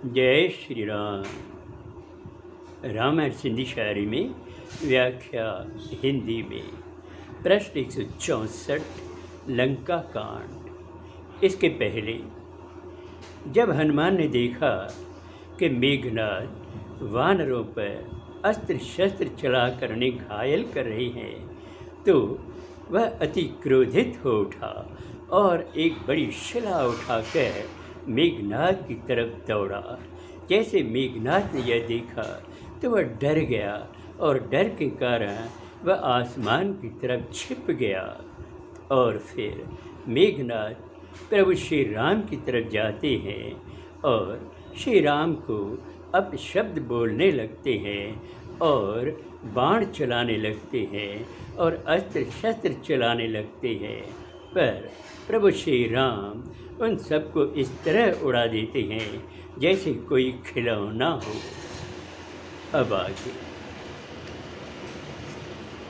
जय श्री राम। रामायण सिंधी शायरी में व्याख्या हिंदी में। प्रश्न 164 लंका कांड। इसके पहले जब हनुमान ने देखा कि मेघनाद वानरों पर अस्त्र शस्त्र चलाकर उन्हें घायल कर रहे हैं, तो वह अति क्रोधित हो उठा और एक बड़ी शिला उठाकर मेघनाद की तरफ दौड़ा। जैसे मेघनाद ने यह देखा तो वह डर गया और डर के कारण वह आसमान की तरफ छिप गया। और फिर मेघनाद प्रभु श्री राम की तरफ जाते हैं और श्री राम को अपशब्द बोलने लगते हैं और बाण चलाने लगते हैं और अस्त्र शस्त्र चलाने लगते हैं, पर प्रभु श्री राम उन सबको इस तरह उड़ा देते हैं जैसे कोई खिलौना हो। अब आगे।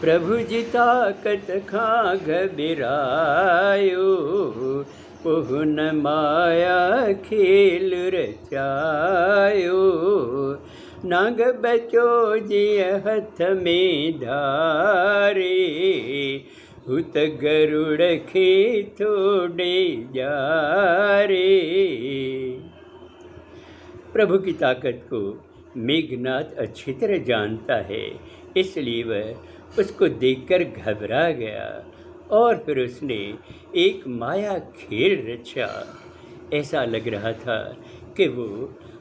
प्रभु जी ताकत खां घबरायो, पुन माया खेल रचायो। नाग बचो जिय हथ में धारे, हुत गरुड़ खेथोड़े जारे। प्रभु की ताकत को मेघनाद अच्छी तरह जानता है, इसलिए वह उसको देखकर घबरा गया और फिर उसने एक माया खेल रचा। ऐसा लग रहा था कि वो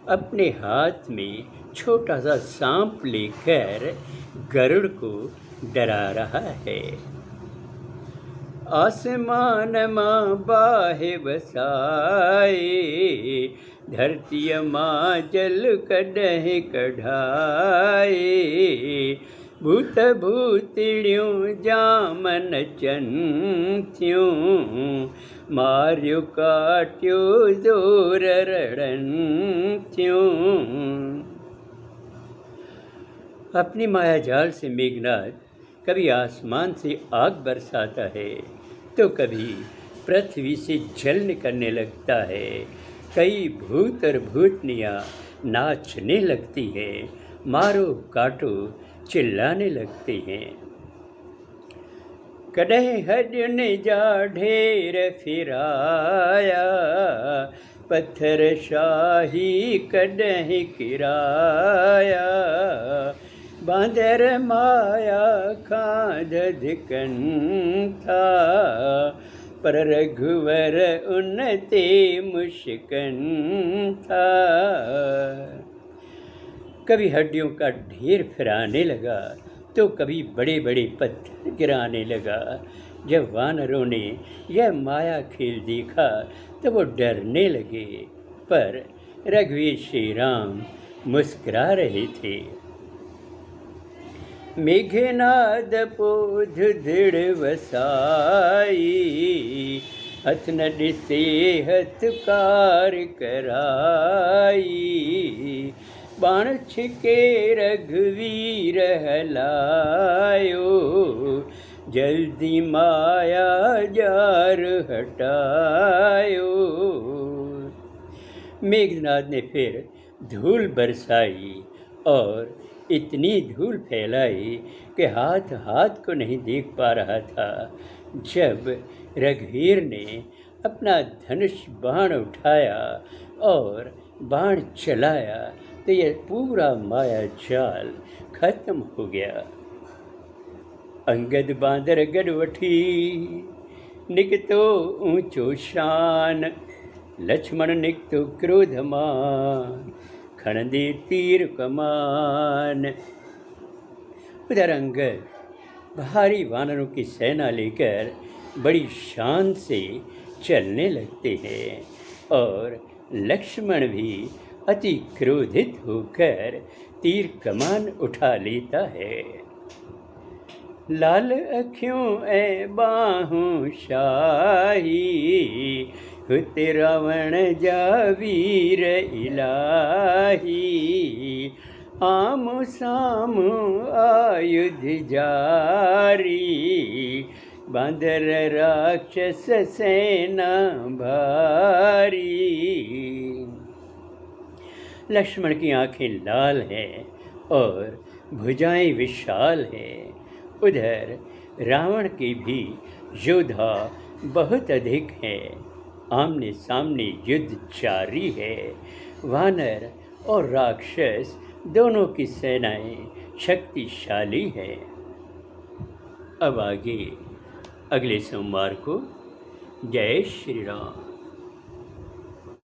अपने हाथ में छोटा सा सांप लेकर गरुड़ को डरा रहा है। आसमान माँ बाहे बसाए, धरती माँ जल कढह कढ़ाए। भूत भूतिड़ियों जामन चंथियों, मार्यो काट्यो जोर रणथियों। अपनी माया जाल से मेघनाद कभी आसमान से आग बरसाता है तो कभी पृथ्वी से जल निकलने लगता है। कई भूत और भूतनियाँ नाचने लगती हैं, मारो काटो चिल्लाने लगते हैं। कढ़ह हड्य ने जा ढेर फिराया, पत्थर शाही कढ़ह किराया। बांदर माया खांध धिकंथा, पर रघुवर उनते मुश्किन था। कभी हड्डियों का ढेर फिराने लगा तो कभी बड़े बड़े पत्थर गिराने लगा। जब वानरों ने यह माया खेल देखा तो वो डरने लगे, पर रघुवीर श्री राम मुस्कुरा रहे थे। मेघनाद पोध दृढ़ वसाई, हथ न दिसे हथ कार कराई। बाण छिके रघुवीर हलायो, जल्दी माया जार हटायो। मेघनाद ने फिर धूल बरसाई और इतनी धूल फैलाई कि हाथ हाथ को नहीं देख पा रहा था। जब रघुवीर ने अपना धनुष बाण उठाया और बाण चलाया तो यह पूरा माया जाल खत्म हो गया। अंगद बांदर गढ़वठी, निकतो ऊंचो शान। लक्ष्मण निकतो क्रोधमान, खणदे तीर कमान। उधर अंगद भारी वानरों की सेना लेकर बड़ी शान से चलने लगते हैं और लक्ष्मण भी अति क्रोधित होकर तीर कमान उठा लेता है। लाल अखियों ए बाहों शाही, हुत रावण जा वीर इलाही। आमो सामो आयुध जारी, बांदर राक्षस सेना भारी। लक्ष्मण की आंखें लाल हैं और भुजाएं विशाल हैं। उधर रावण के भी योद्धा बहुत अधिक हैं। आमने सामने युद्ध जारी है। वानर और राक्षस दोनों की सेनाएं शक्तिशाली है। अब आगे अगले सोमवार को। जय श्री राम।